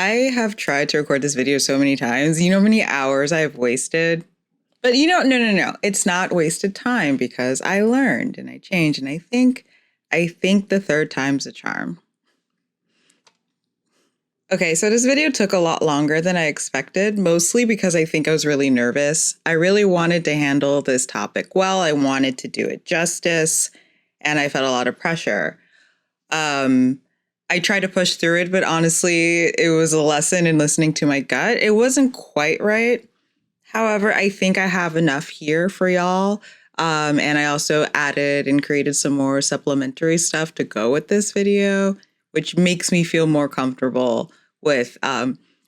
I have tried to record this video so many times. You know how many hours I've wasted? But no. It's not wasted time because I learned and I changed. And I think the third time's a charm. Okay, so this video took a lot longer than I expected, mostly because I think I was really nervous. I really wanted to handle this topic well. I wanted to do it justice, and I felt a lot of pressure. I tried to push through it, but honestly, it was a lesson in listening to my gut. It wasn't quite right. However, I think I have enough here for y'all. And I also added and created some more supplementary stuff to go with this video, which makes me feel more comfortable with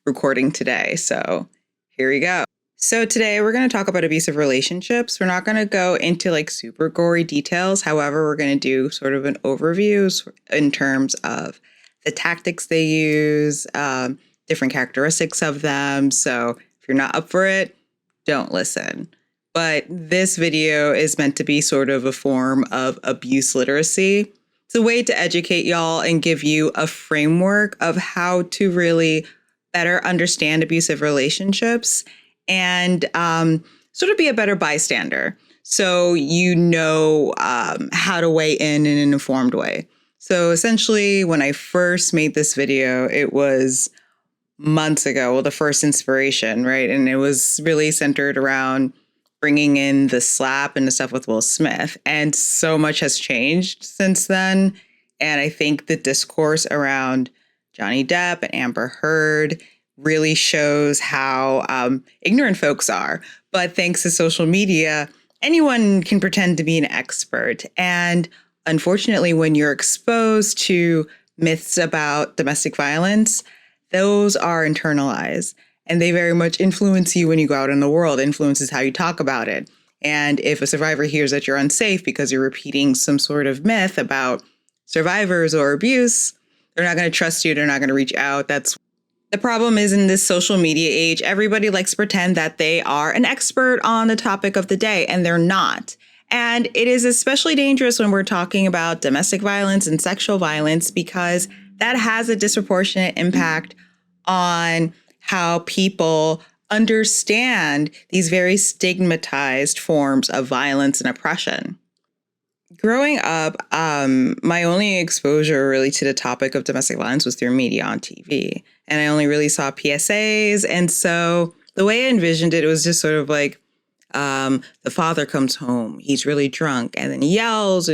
recording today. So here we go. So today we're going to talk about abusive relationships. We're not going to go into like super gory details. However, we're going to do sort of an overview in terms of the tactics they use, different characteristics of them. So if you're not up for it, don't listen. But this video is meant to be sort of a form of abuse literacy. It's a way to educate y'all and give you a framework of how to really better understand abusive relationships and sort of be a better bystander. So you know how to weigh in an informed way. So essentially, when I first made this video, it was months ago, well, the first inspiration, right? And it was really centered around bringing in the slap and the stuff with Will Smith. And so much has changed since then. And I think the discourse around Johnny Depp and Amber Heard really shows how ignorant folks are. But thanks to social media, anyone can pretend to be an expert. And unfortunately, when you're exposed to myths about domestic violence, those are internalized. And they very much influence you when you go out in the world, influences how you talk about it. And if a survivor hears that you're unsafe because you're repeating some sort of myth about survivors or abuse, they're not going to trust you. They're not going to reach out. That's the problem is in this social media age, everybody likes to pretend that they are an expert on the topic of the day, and they're not. And it is especially dangerous when we're talking about domestic violence and sexual violence because that has a disproportionate impact on how people understand these very stigmatized forms of violence and oppression. Growing up, my only exposure really to the topic of domestic violence was through media on TV. And I only really saw PSAs. And so the way I envisioned it, it was just sort of like the father comes home, he's really drunk, and then he yells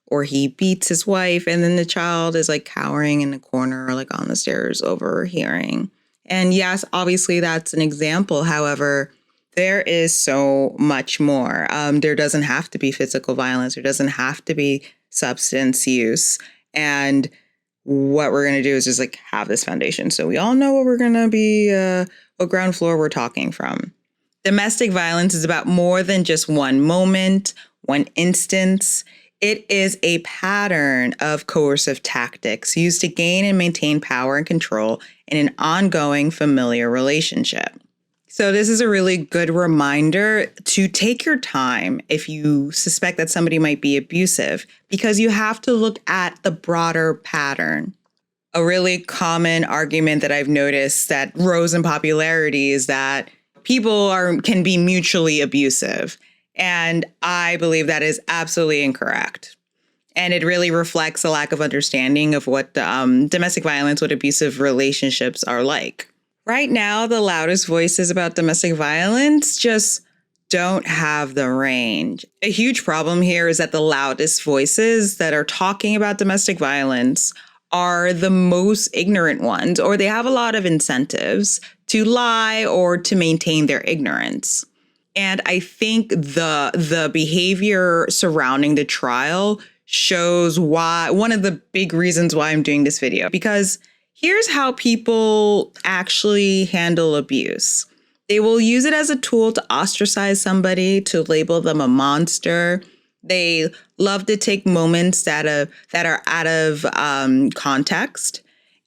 or he beats his wife. And then the child is like cowering in the corner or like on the stairs overhearing. And yes, obviously that's an example. However, there is so much more. There doesn't have to be physical violence. There doesn't have to be substance use. And what we're going to do is just like have this foundation. So we all know what we're going to be, what ground floor we're talking from. Domestic violence is about more than just one moment, one instance. It is a pattern of coercive tactics used to gain and maintain power and control in an ongoing familiar relationship. So this is a really good reminder to take your time if you suspect that somebody might be abusive, because you have to look at the broader pattern. A really common argument that I've noticed that rose in popularity is that people can be mutually abusive. And I believe that is absolutely incorrect. And it really reflects a lack of understanding of what domestic violence, what abusive relationships are like. Right now, the loudest voices about domestic violence just don't have the range. A huge problem here is that the loudest voices that are talking about domestic violence are the most ignorant ones, or they have a lot of incentives to lie or to maintain their ignorance. And I think the behavior surrounding the trial shows why, one of the big reasons why I'm doing this video, because here's how people actually handle abuse. They will use it as a tool to ostracize somebody, to label them a monster. They love to take moments that are out of context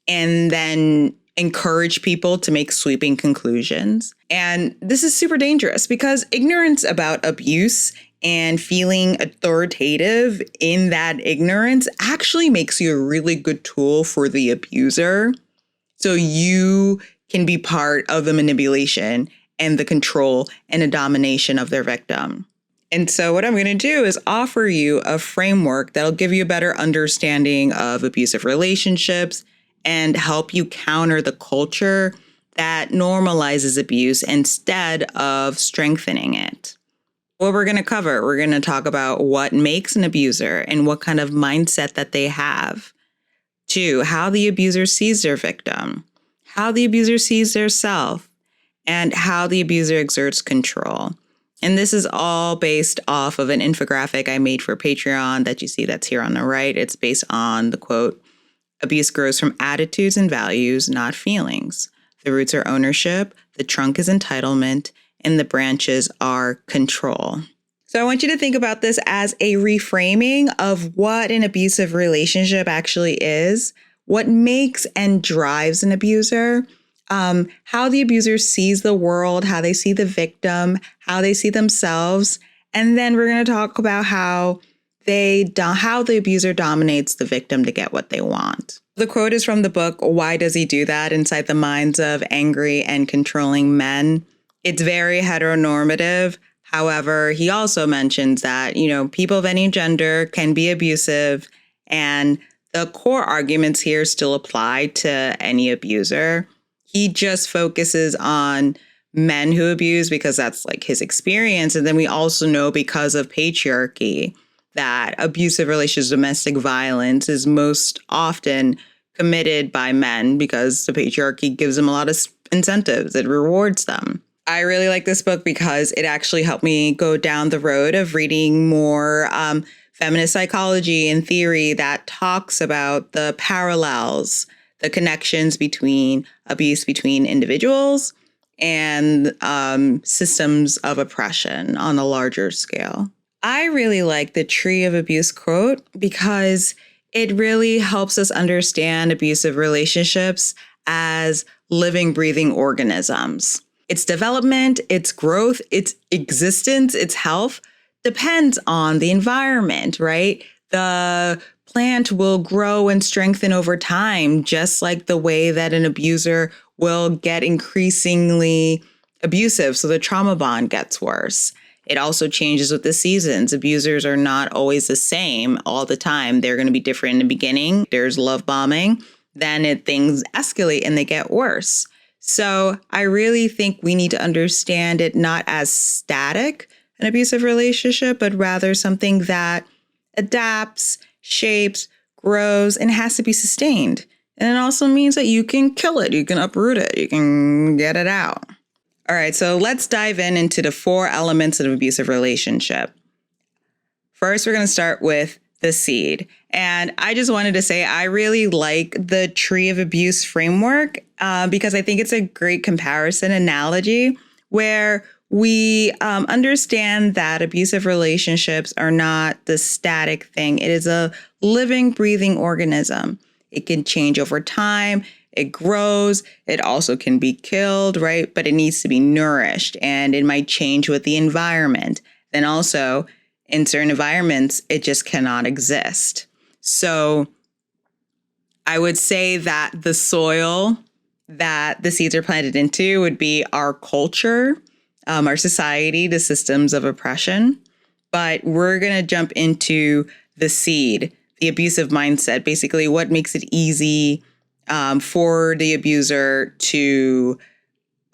and then encourage people to make sweeping conclusions. And this is super dangerous because ignorance about abuse and feeling authoritative in that ignorance actually makes you a really good tool for the abuser. so you can be part of the manipulation and the control and the domination of their victim. And so what I'm going to do is offer you a framework that'll give you a better understanding of abusive relationships and help you counter the culture that normalizes abuse instead of strengthening it. What we're going to cover, we're going to talk about what makes an abuser and what kind of mindset that they have. 2, how the abuser sees their victim, how the abuser sees their self, and how the abuser exerts control. And this is all based off of an infographic I made for Patreon that you see that's here on the right. It's based on the quote, "Abuse grows from attitudes and values, not feelings. The roots are ownership, the trunk is entitlement, and the branches are control." So I want you to think about this as a reframing of what an abusive relationship actually is, what makes and drives an abuser, how the abuser sees the world, how they see the victim, how they see themselves. And then we're going to talk about how the abuser dominates the victim to get what they want. The quote is from the book, Why Does He Do That? Inside the Minds of Angry and Controlling Men. It's very heteronormative. However, he also mentions that, people of any gender can be abusive, and the core arguments here still apply to any abuser. He just focuses on men who abuse because that's like his experience. And then we also know because of patriarchy that abusive relationships, domestic violence is most often committed by men because the patriarchy gives them a lot of incentives. It rewards them. I really like this book because it actually helped me go down the road of reading more feminist psychology and theory that talks about the parallels, the connections between abuse between individuals and systems of oppression on a larger scale. I really like the Tree of Abuse quote because it really helps us understand abusive relationships as living, breathing organisms. Its development, its growth, its existence, its health depends on the environment, right? The plant will grow and strengthen over time, just like the way that an abuser will get increasingly abusive. So the trauma bond gets worse. It also changes with the seasons. Abusers are not always the same all the time. They're going to be different in the beginning. There's love bombing. Then things escalate and they get worse. So I really think we need to understand it not as static, an abusive relationship, but rather something that adapts, shapes, grows, and has to be sustained. And it also means that you can kill it, you can uproot it, you can get it out. All right, so let's dive into the 4 elements of an abusive relationship. First, we're going to start with the seed. And I just wanted to say I really like the Tree of Abuse framework because I think it's a great comparison analogy where we understand that abusive relationships are not the static thing. It is a living, breathing organism. It can change over time. It grows. It also can be killed, right? But it needs to be nourished and it might change with the environment. Then also, in certain environments, it just cannot exist. So I would say that the soil that the seeds are planted into would be our culture, our society, the systems of oppression. But we're going to jump into the seed, the abusive mindset, basically what makes it easy for the abuser to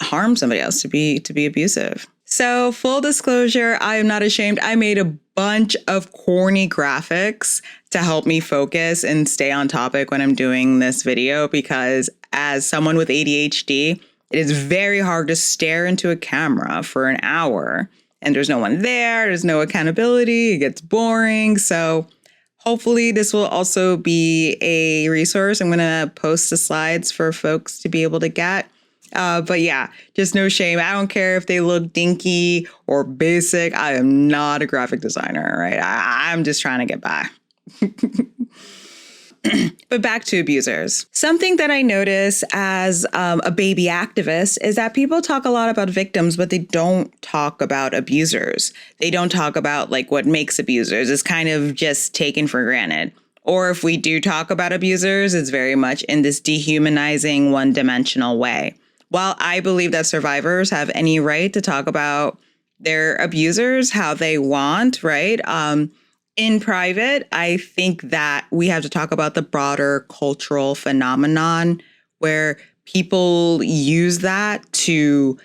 harm somebody else, to be abusive. So full disclosure, I am not ashamed. I made a bunch of corny graphics to help me focus and stay on topic when I'm doing this video, because as someone with ADHD, it is very hard to stare into a camera for an hour and there's no one there. There's no accountability. It gets boring. So hopefully this will also be a resource. I'm going to post the slides for folks to be able to get. But yeah, just no shame. I don't care if they look dinky or basic. I am not a graphic designer, right? I'm just trying to get by. But back to abusers. Something that I notice as a baby activist is that people talk a lot about victims, but they don't talk about abusers. They don't talk about like what makes abusers. It's kind of just taken for granted. Or if we do talk about abusers, it's very much in this dehumanizing, one-dimensional way. While I believe that survivors have any right to talk about their abusers how they want, right? In private, I think that we have to talk about the broader cultural phenomenon where people use that to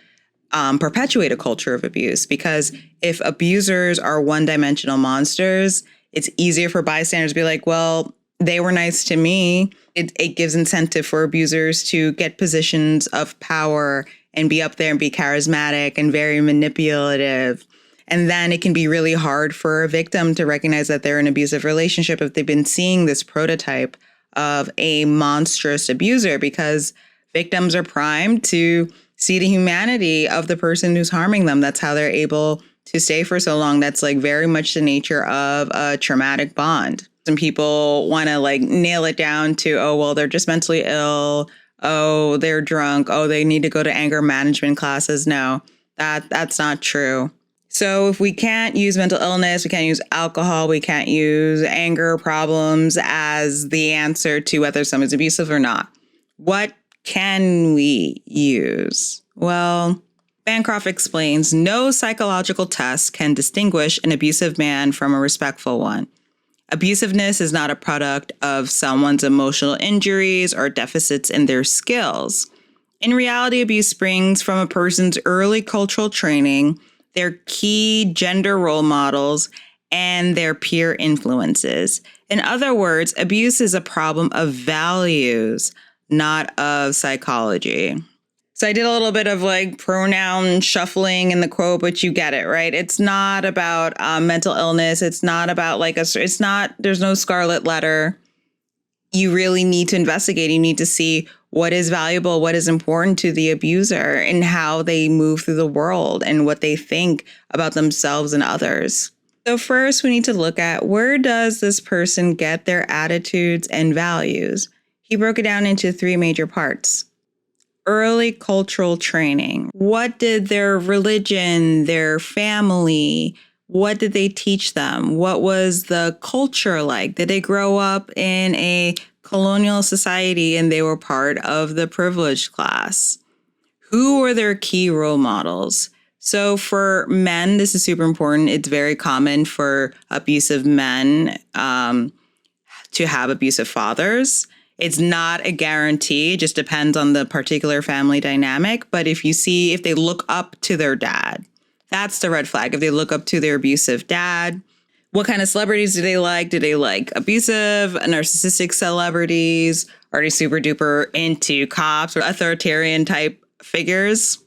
perpetuate a culture of abuse. Because if abusers are one-dimensional monsters, it's easier for bystanders to be like, well, they were nice to me. It gives incentive for abusers to get positions of power and be up there and be charismatic and very manipulative. And then it can be really hard for a victim to recognize that they're in an abusive relationship if they've been seeing this prototype of a monstrous abuser, because victims are primed to see the humanity of the person who's harming them. That's how they're able to stay for so long. That's like very much the nature of a traumatic bond. Some people want to like nail it down to, oh, well, they're just mentally ill. Oh, they're drunk. Oh, they need to go to anger management classes. No, that's not true. So if we can't use mental illness, we can't use alcohol, we can't use anger problems as the answer to whether someone's abusive or not, what can we use? Well, Bancroft explains, no psychological test can distinguish an abusive man from a respectful one. Abusiveness is not a product of someone's emotional injuries or deficits in their skills. In reality, abuse springs from a person's early cultural training, their key gender role models, and their peer influences. In other words, abuse is a problem of values, not of psychology. So I did a little bit of like pronoun shuffling in the quote, but you get it, right? It's not about mental illness. It's not about like there's no scarlet letter. You really need to investigate. You need to see what is valuable, what is important to the abuser and how they move through the world and what they think about themselves and others. So first we need to look at, where does this person get their attitudes and values? He broke it down into 3 major parts. Early cultural training. What did their religion, their family, what did they teach them? What was the culture like? Did they grow up in a colonial society and they were part of the privileged class? Who were their key role models? So for men, this is super important. It's very common for abusive men to have abusive fathers. It's not a guarantee. It just depends on the particular family dynamic. But if they look up to their dad, that's the red flag. If they look up to their abusive dad, what kind of celebrities do they like? Do they like abusive, narcissistic celebrities? Are they super duper into cops or authoritarian type figures?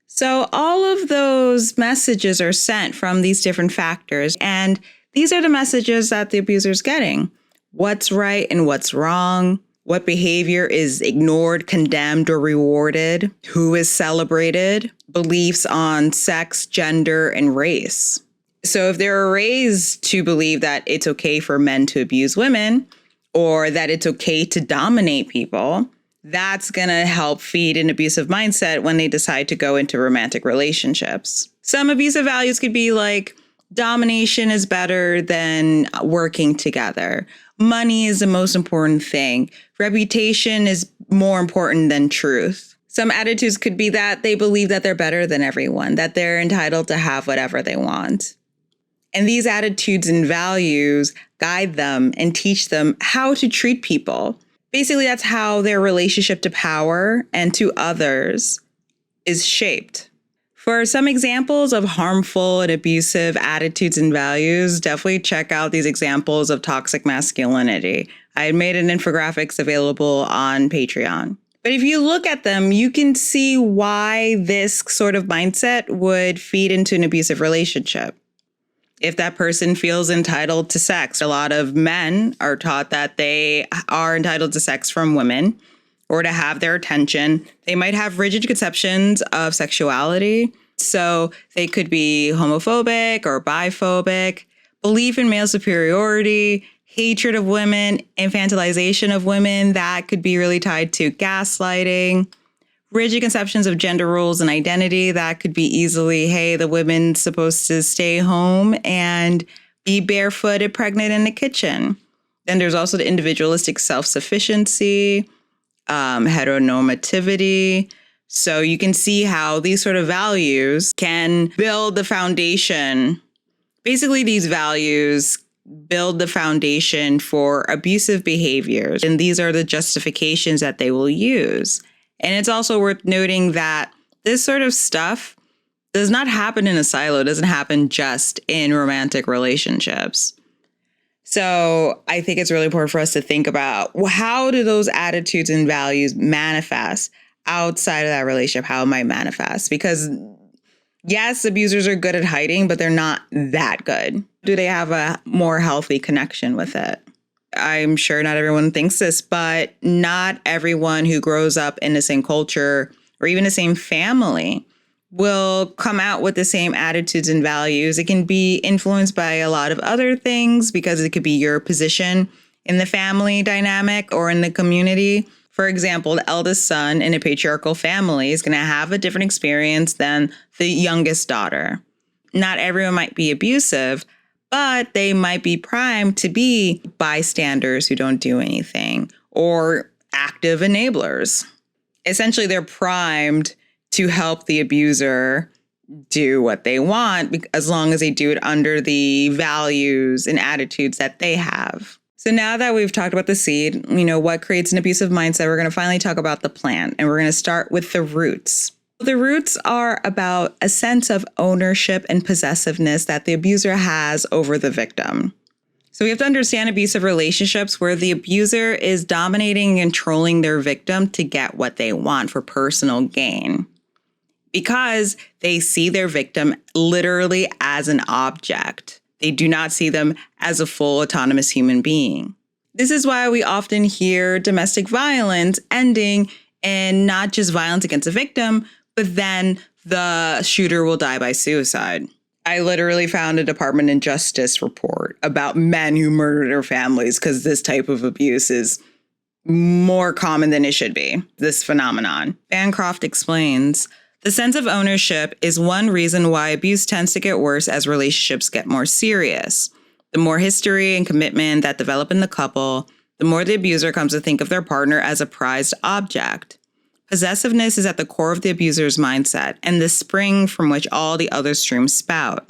So all of those messages are sent from these different factors. And these are the messages that the abuser's getting. What's right and what's wrong, what behavior is ignored, condemned, or rewarded, who is celebrated, beliefs on sex, gender, and race. So if they're raised to believe that it's okay for men to abuse women, or that it's okay to dominate people, that's going to help feed an abusive mindset when they decide to go into romantic relationships. Some abusive values could be like, domination is better than working together. Money is the most important thing. Reputation is more important than truth. Some attitudes could be that they believe that they're better than everyone, that they're entitled to have whatever they want. And these attitudes and values guide them and teach them how to treat people. Basically, that's how their relationship to power and to others is shaped. For some examples of harmful and abusive attitudes and values, definitely check out these examples of toxic masculinity. I made an infographics available on Patreon. But if you look at them, you can see why this sort of mindset would feed into an abusive relationship. If that person feels entitled to sex, a lot of men are taught that they are entitled to sex from women or to have their attention. They might have rigid conceptions of sexuality. So they could be homophobic or biphobic, belief in male superiority, hatred of women, infantilization of women. That could be really tied to gaslighting, rigid conceptions of gender roles and identity. That could be easily, hey, the woman's supposed to stay home and be barefooted, pregnant in the kitchen. Then there's also the individualistic self-sufficiency, heteronormativity. So you can see how these sort of values can build the foundation. Basically, these values build the foundation for abusive behaviors. And these are the justifications that they will use. And it's also worth noting that this sort of stuff does not happen in a silo. It doesn't happen just in romantic relationships. So I think it's really important for us to think about, well, how do those attitudes and values manifest outside of that relationship? How it might manifest? Because yes, abusers are good at hiding, but they're not that good. Do they have a more healthy connection with it? I'm sure not everyone thinks this, but not everyone who grows up in the same culture or even the same family will come out with the same attitudes and values. It can be influenced by a lot of other things because it could be your position in the family dynamic or in the community. For example, the eldest son in a patriarchal family is going to have a different experience than the youngest daughter. Not everyone might be abusive, but they might be primed to be bystanders who don't do anything or active enablers. Essentially, they're primed to help the abuser do what they want as long as they do it under the values and attitudes that they have. So now that we've talked about the seed, what creates an abusive mindset, we're going to finally talk about the plant, and we're going to start with the roots. The roots are about a sense of ownership and possessiveness that the abuser has over the victim. So we have to understand abusive relationships where the abuser is dominating and controlling their victim to get what they want for personal gain, because they see their victim literally as an object. They do not see them as a full autonomous human being. This is why we often hear domestic violence ending in not just violence against the victim, but then the shooter will die by suicide. I literally found a Department of Justice report about men who murder their families because this type of abuse is more common than it should be, this phenomenon. Bancroft explains, the sense of ownership is one reason why abuse tends to get worse as relationships get more serious. The more history and commitment that develop in the couple, the more the abuser comes to think of their partner as a prized object. Possessiveness is at the core of the abuser's mindset and the spring from which all the other streams spout.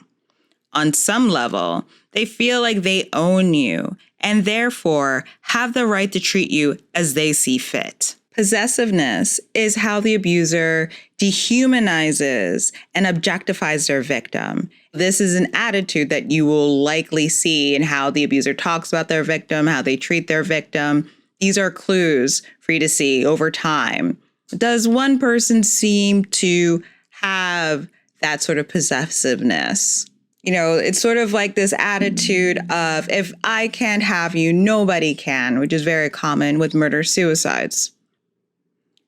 On some level, they feel like they own you and therefore have the right to treat you as they see fit. Possessiveness is how the abuser dehumanizes and objectifies their victim. This is an attitude that you will likely see in how the abuser talks about their victim, how they treat their victim. These are clues for you to see over time. Does one person seem to have that sort of possessiveness? It's sort of like this attitude of, if I can't have you, nobody can, which is very common with murder-suicides.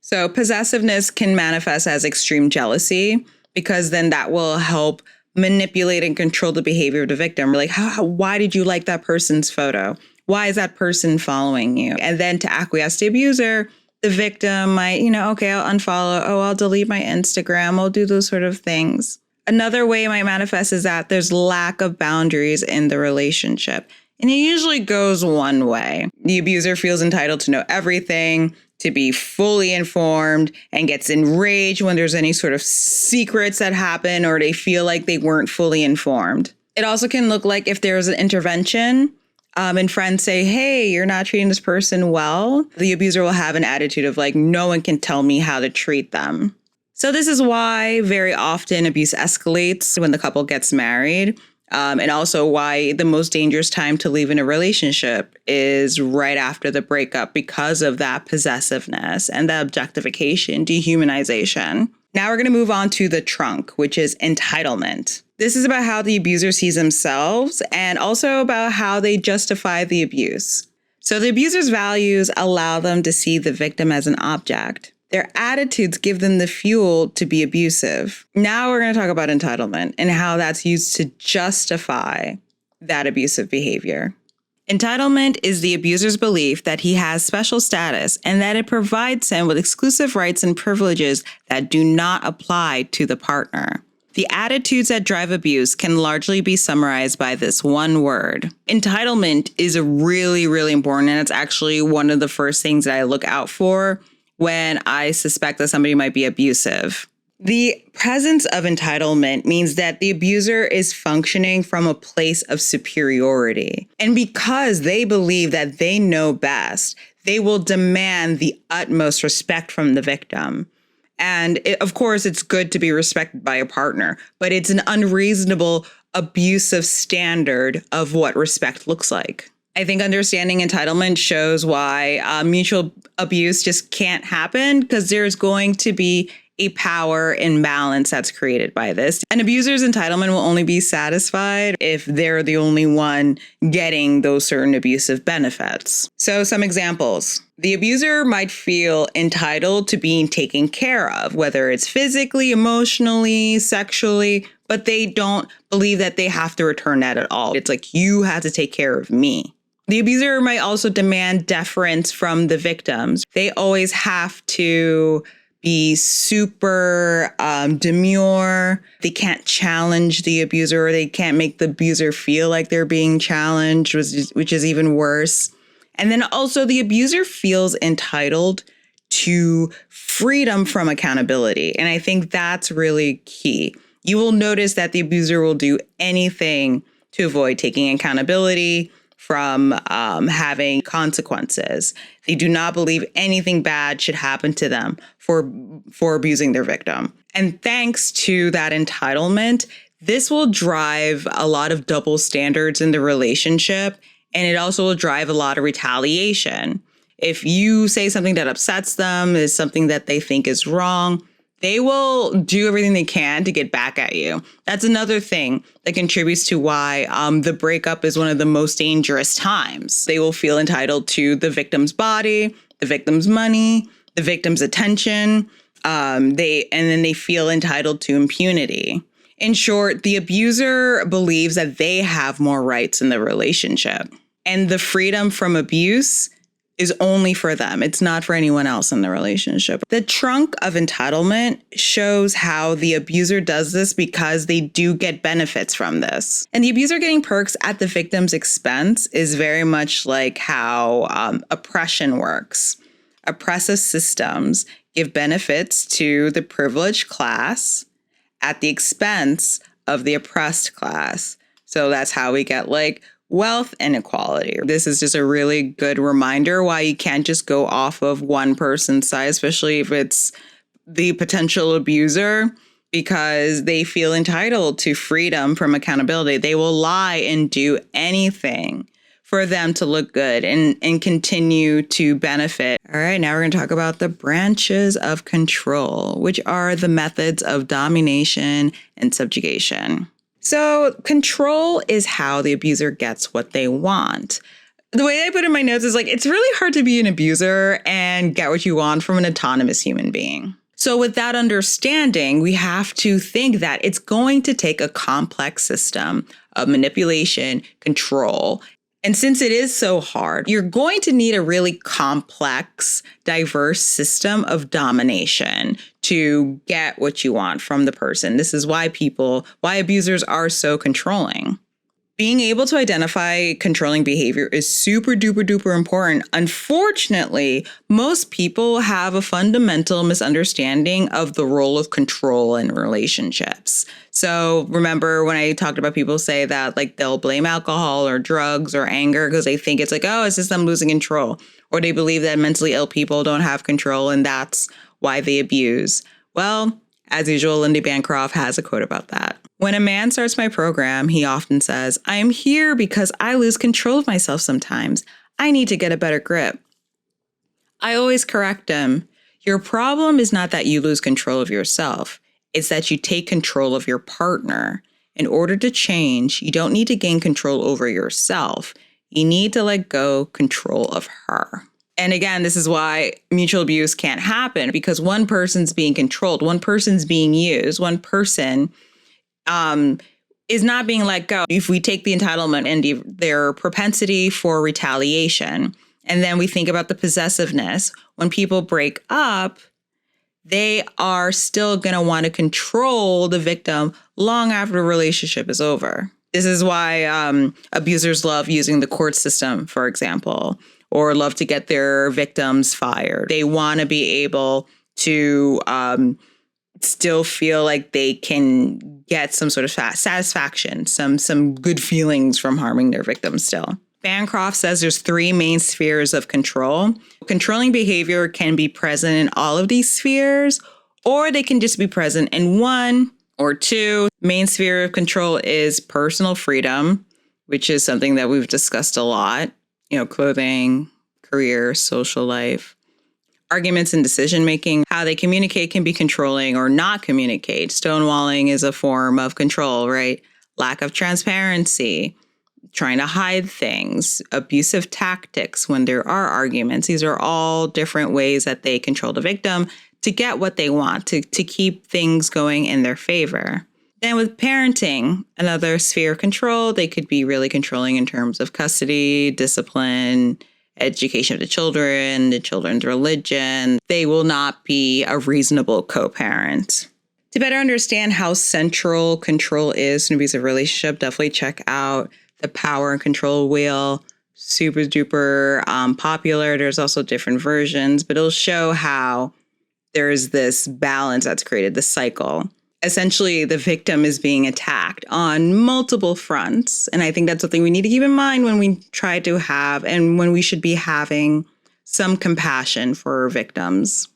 So possessiveness can manifest as extreme jealousy, because then that will help manipulate and control the behavior of the victim. Like, why did you like that person's photo? Why is that person following you? And then to acquiesce the abuser, the victim might, okay, I'll unfollow. Oh, I'll delete my Instagram. I'll do those sort of things. Another way it might manifest is that there's lack of boundaries in the relationship. And it usually goes one way. The abuser feels entitled to know everything, to be fully informed, and gets enraged when there's any sort of secrets that happen or they feel like they weren't fully informed. It also can look like if there's an intervention and friends say, hey, you're not treating this person well, the abuser will have an attitude of like, no one can tell me how to treat them. So this is why very often abuse escalates when the couple gets married. And also why the most dangerous time to leave in a relationship is right after the breakup, because of that possessiveness and the objectification, dehumanization. Now we're going to move on to the trunk, which is entitlement. This is about how the abuser sees themselves and also about how they justify the abuse. So the abuser's values allow them to see the victim as an object. Their attitudes give them the fuel to be abusive. Now we're going to talk about entitlement and how that's used to justify that abusive behavior. Entitlement is the abuser's belief that he has special status and that it provides him with exclusive rights and privileges that do not apply to the partner. The attitudes that drive abuse can largely be summarized by this one word. Entitlement is a really, really important, and it's actually one of the first things that I look out for when I suspect that somebody might be abusive. The presence of entitlement means that the abuser is functioning from a place of superiority. And because they believe that they know best, they will demand the utmost respect from the victim. And of course, it's good to be respected by a partner, but it's an unreasonable, abusive standard of what respect looks like. I think understanding entitlement shows why mutual abuse just can't happen, because there's going to be a power imbalance that's created by this. An abuser's entitlement will only be satisfied if they're the only one getting those certain abusive benefits. So some examples. The abuser might feel entitled to being taken care of, whether it's physically, emotionally, sexually, but they don't believe that they have to return that at all. It's like, you have to take care of me. The abuser might also demand deference from the victims. They always have to be super demure. They can't challenge the abuser, or they can't make the abuser feel like they're being challenged, which is even worse. And then also the abuser feels entitled to freedom from accountability. And I think that's really key. You will notice that the abuser will do anything to avoid taking accountability from having consequences. They do not believe anything bad should happen to them for abusing their victim. And thanks to that entitlement, this will drive a lot of double standards in the relationship, and it also will drive a lot of retaliation. If you say something that upsets them, is something that they think is wrong, they will do everything they can to get back at you. That's another thing that contributes to why the breakup is one of the most dangerous times. They will feel entitled to the victim's body, the victim's money, the victim's attention, and then they feel entitled to impunity. In short, the abuser believes that they have more rights in the relationship, and the freedom from abuse is only for them. It's not for anyone else in the relationship. The trunk of entitlement shows how the abuser does this because they do get benefits from this. And the abuser getting perks at the victim's expense is very much like how oppression works. Oppressive systems give benefits to the privileged class at the expense of the oppressed class. So that's how we get wealth inequality. This is just a really good reminder why you can't just go off of one person's side, especially if it's the potential abuser, because they feel entitled to freedom from accountability. They will lie and do anything for them to look good and continue to benefit. All right, now we're going to talk about the branches of control, which are the methods of domination and subjugation. So control is how the abuser gets what they want. The way I put it in my notes is it's really hard to be an abuser and get what you want from an autonomous human being. So with that understanding, we have to think that it's going to take a complex system of manipulation, control. And since it is so hard, you're going to need a really complex, diverse system of domination to get what you want from the person. This is why abusers are so controlling. Being able to identify controlling behavior is super duper duper important. Unfortunately, most people have a fundamental misunderstanding of the role of control in relationships. So remember when I talked about people say that they'll blame alcohol or drugs or anger because they think it's it's just them losing control, or they believe that mentally ill people don't have control and that's why they abuse. Well, as usual, Lundy Bancroft has a quote about that. When a man starts my program, he often says, "I am here because I lose control of myself sometimes. I need to get a better grip." I always correct him. Your problem is not that you lose control of yourself. It's that you take control of your partner. In order to change, you don't need to gain control over yourself. You need to let go control of her. And again, this is why mutual abuse can't happen, because one person's being controlled, one person's being used, one person is not being let go. If we take the entitlement and their propensity for retaliation, and then we think about the possessiveness, when people break up, they are still going to want to control the victim long after the relationship is over. This is why abusers love using the court system, for example, or love to get their victims fired. They want to be able to still feel like they can get some sort of satisfaction, some good feelings from harming their victims still. Bancroft says there's 3 main spheres of control. Controlling behavior can be present in all of these spheres, or they can just be present in 1 or 2. Main sphere of control is personal freedom, which is something that we've discussed a lot. Clothing, career, social life. Arguments and decision-making, how they communicate can be controlling or not communicate. Stonewalling is a form of control, right? Lack of transparency, trying to hide things, abusive tactics when there are arguments. These are all different ways that they control the victim to get what they want, to keep things going in their favor. Then with parenting, another sphere of control, they could be really controlling in terms of custody, discipline, education of the children's religion. They will not be a reasonable co-parent. To better understand how central control is in an abusive relationship, definitely check out The Power and Control Wheel. Super duper popular. There's also different versions, but it'll show how there's this balance that's created, the cycle. Essentially, the victim is being attacked on multiple fronts. And I think that's something we need to keep in mind when we try to have, and when we should be having some compassion for victims,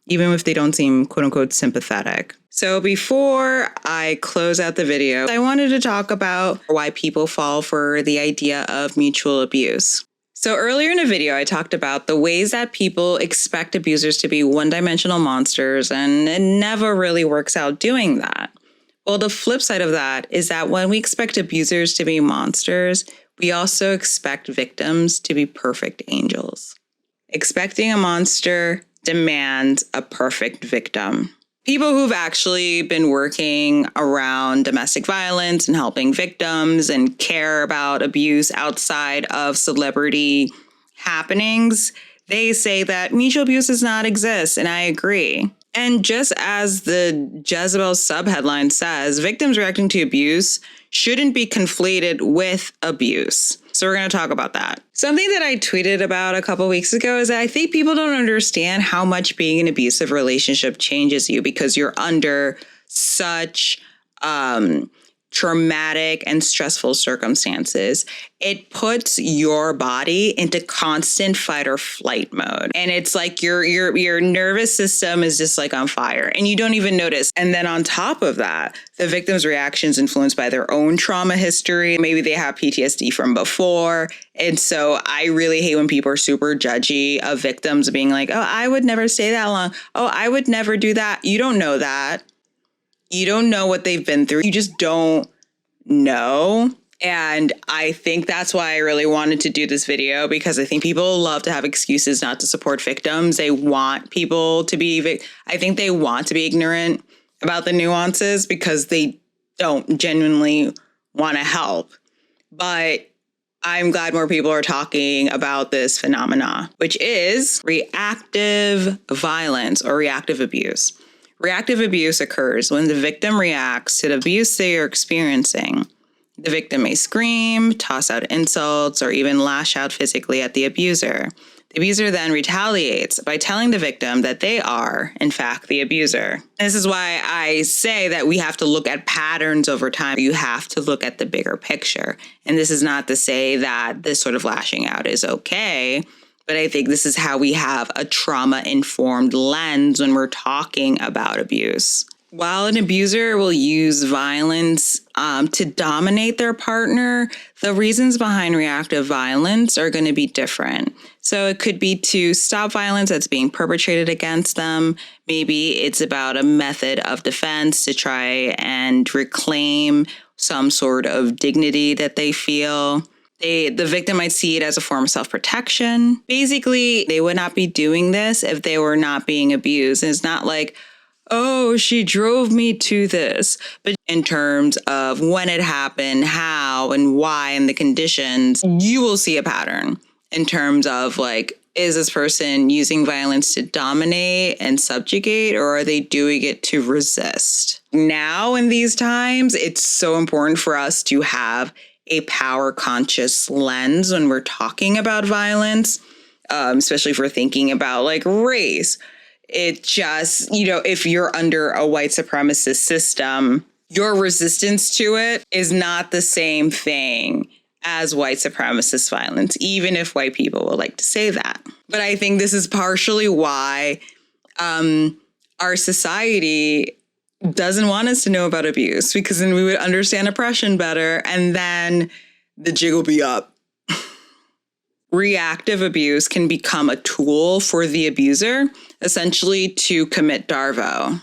even if they don't seem quote unquote sympathetic. So before I close out the video, I wanted to talk about why people fall for the idea of mutual abuse. So earlier in the video, I talked about the ways that people expect abusers to be one-dimensional monsters, and it never really works out doing that. Well, the flip side of that is that when we expect abusers to be monsters, we also expect victims to be perfect angels. Expecting a monster demands a perfect victim. People who've actually been working around domestic violence and helping victims and care about abuse outside of celebrity happenings, they say that mutual abuse does not exist, and I agree. And just as the Jezebel subheadline says, victims reacting to abuse shouldn't be conflated with abuse. So we're going to talk about that. Something that I tweeted about a couple weeks ago is that I think people don't understand how much being in an abusive relationship changes you because you're under such traumatic and stressful circumstances. It puts your body into constant fight or flight mode. And it's like your nervous system is just like on fire and you don't even notice. And then on top of that, the victim's reaction is influenced by their own trauma history. Maybe they have PTSD from before. And so I really hate when people are super judgy of victims being like, oh, I would never stay that long. Oh, I would never do that. You don't know that. You don't know what they've been through. You just don't know. And I think that's why I really wanted to do this video, because I think people love to have excuses not to support victims. They want people to be, I think they want to be ignorant about the nuances because they don't genuinely want to help. But I'm glad more people are talking about this phenomena, which is reactive violence or reactive abuse. Reactive abuse occurs when the victim reacts to the abuse they are experiencing. The victim may scream, toss out insults, or even lash out physically at the abuser. The abuser then retaliates by telling the victim that they are, in fact, the abuser. This is why I say that we have to look at patterns over time. You have to look at the bigger picture. And this is not to say that this sort of lashing out is okay, but I think this is how we have a trauma-informed lens when we're talking about abuse. While an abuser will use violence to dominate their partner, the reasons behind reactive violence are going to be different. So it could be to stop violence that's being perpetrated against them. Maybe it's about a method of defense to try and reclaim some sort of dignity that they feel. The victim might see it as a form of self-protection. Basically, they would not be doing this if they were not being abused. And it's not like, oh, she drove me to this. But in terms of when it happened, how and why, and the conditions, you will see a pattern in terms of like, Is this person using violence to dominate and subjugate, or are they doing it to resist? Now, in these times, it's so important for us to have a power conscious lens when we're talking about violence, especially if we're thinking about like race. It just, if you're under a white supremacist system, your resistance to it is not the same thing as white supremacist violence, even if white people would like to say that. But I think this is partially why our society doesn't want us to know about abuse, because then we would understand oppression better, and then the jig will be up. Reactive abuse can become a tool for the abuser, essentially to commit DARVO.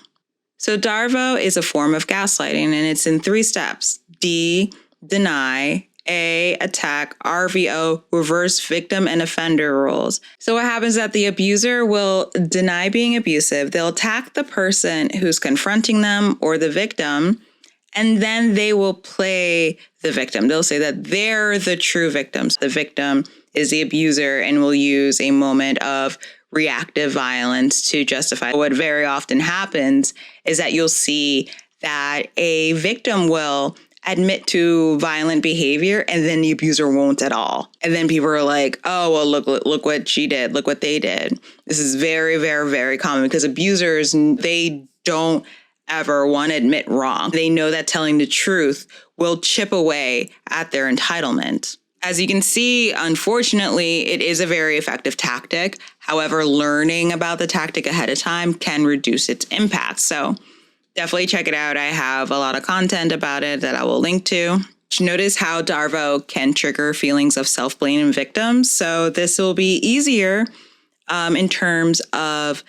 So DARVO is a form of gaslighting, and it's in 3 steps: D, deny; A, attack; RVO, reverse victim and offender roles. So what happens is that the abuser will deny being abusive. They'll attack the person who's confronting them or the victim, and then they will play the victim. They'll say that they're the true victims. The victim is the abuser and will use a moment of reactive violence to justify. What very often happens is that you'll see that a victim will admit to violent behavior, and then the abuser won't at all. And then people are like, oh, well, look what she did. Look what they did. This is very, very, very common, because abusers, they don't ever want to admit wrong. They know that telling the truth will chip away at their entitlement. As you can see, unfortunately, it is a very effective tactic. However, learning about the tactic ahead of time can reduce its impact. So definitely check it out. I have a lot of content about it that I will link to. Notice how DARVO can trigger feelings of self-blame in victims. So this will be easier in terms of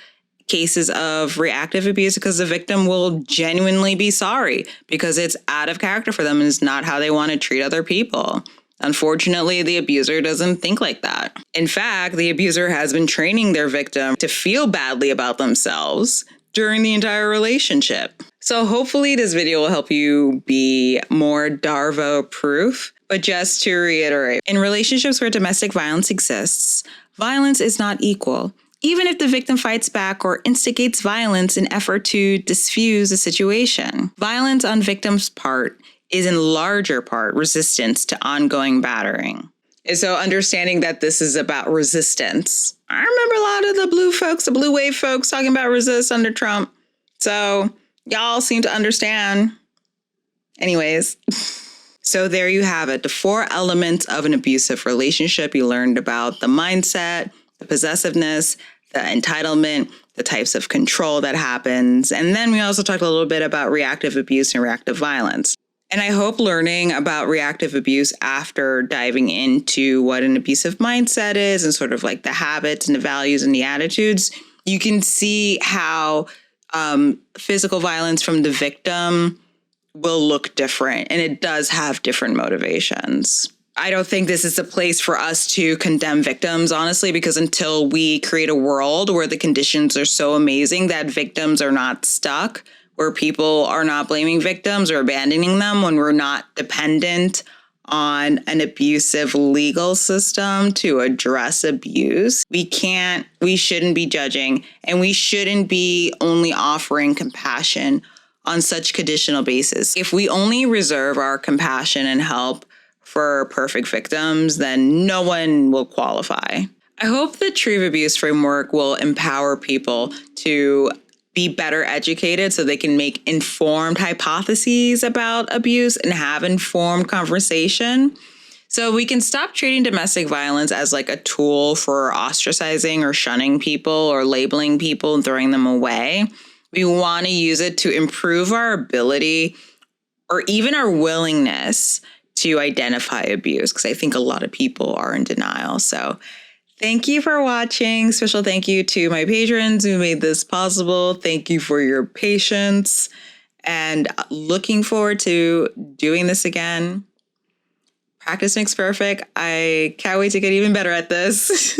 cases of reactive abuse, because the victim will genuinely be sorry because it's out of character for them and it's not how they want to treat other people. Unfortunately, the abuser doesn't think like that. In fact, the abuser has been training their victim to feel badly about themselves during the entire relationship. So hopefully this video will help you be more DARVO proof. But just to reiterate, in relationships where domestic violence exists, violence is not equal. Even if the victim fights back or instigates violence in effort to diffuse the situation, violence on victim's part is in larger part resistance to ongoing battering. And so understanding that this is about resistance. I remember a lot of the blue wave folks talking about resist under Trump. So y'all seem to understand. Anyways, so there you have it. The 4 elements of an abusive relationship. You learned about the mindset, the possessiveness, the entitlement, the types of control that happens. And then we also talked a little bit about reactive abuse and reactive violence. And I hope learning about reactive abuse after diving into what an abusive mindset is and sort of like the habits and the values and the attitudes, you can see how physical violence from the victim will look different. And it does have different motivations. I don't think this is a place for us to condemn victims, honestly, because until we create a world where the conditions are so amazing that victims are not stuck, where people are not blaming victims or abandoning them, when we're not dependent on an abusive legal system to address abuse, we shouldn't be judging, and we shouldn't be only offering compassion on such conditional basis. If we only reserve our compassion and help for perfect victims, then no one will qualify. I hope the Tree of Abuse framework will empower people to be better educated so they can make informed hypotheses about abuse and have informed conversation. So we can stop treating domestic violence as like a tool for ostracizing or shunning people or labeling people and throwing them away. We want to use it to improve our ability or even our willingness to identify abuse, because I think a lot of people are in denial. So thank you for watching. Special thank you to my patrons who made this possible. Thank you for your patience, and looking forward to doing this again. Practice makes perfect. I can't wait to get even better at this.